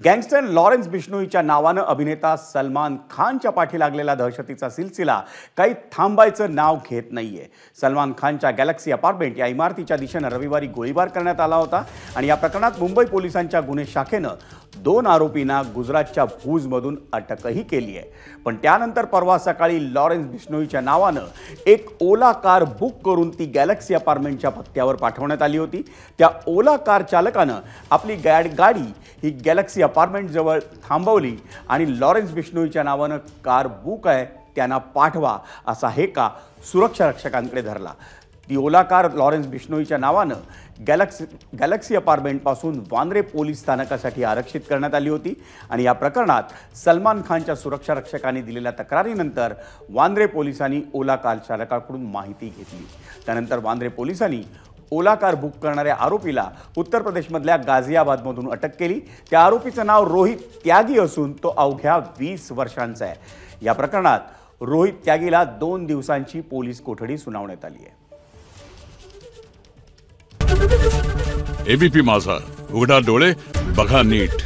Gangster Lawrence बिश्नोईच्या नावानं अभिनेता सलमान खानच्या पाठी लागलेला दहशतीचा सिलसिला काही थांबायचं नाव घेत नाहीये। सलमान खानच्या गॅलेक्सी अपार्टमेंट या इमारतीच्या दिशेनं रविवारी गोळीबार करण्यात आला होता आणि या प्रकरणात मुंबई पोलिसांच्या गुन्हे शाखेनं 2 आरोपींना गुजरातच्या भुजमधून अटकही केली आहे। पण त्यानंतर परवा सकाळी लॉरेन्स बिश्नोईच्या नावानं एक ओला कार बुक करून ती गॅलेक्सी अपार्टमेंटच्या पत्त्यावर पाठवण्यात आली होती। त्या ओला कार चालकानं आपली गाडी ही गॅलेक्सी अपार्टमेंट जवळ थांबवली आणि लॉरेन्स बिश्नोईच्या नावानं कार बुक आहे त्यांना पाठवा असा हेका सुरक्षा रक्षकांकडे धरला। ती ओला कार लॉरेन्स बिश्नोईच्या नावानं गॅलेक्सी अपार्टमेंटपासून वांद्रे पोलीस स्थानकासाठी आरक्षित करण्यात आली होती आणि या प्रकरणात सलमान खानच्या सुरक्षा रक्षकांनी दिलेल्या तक्रारीनंतर वांद्रे पोलिसांनी ओला कार चालकाकडून माहिती घेतली। त्यानंतर वांद्रे पोलिसांनी ओला कार बुक करणाऱ्या आरोपीला उत्तर प्रदेशमधल्या गाझियाबादमधून अटक केली। त्या आरोपीचं नाव रोहित त्यागी असून तो अवघ्या 20 वर्षांचा आहे। या प्रकरणात रोहित त्यागीला 2 दिवसांची पोलीस कोठडी सुनावण्यात आली आहे। एबीपी माझा, उघडा डोळे बघा नीट।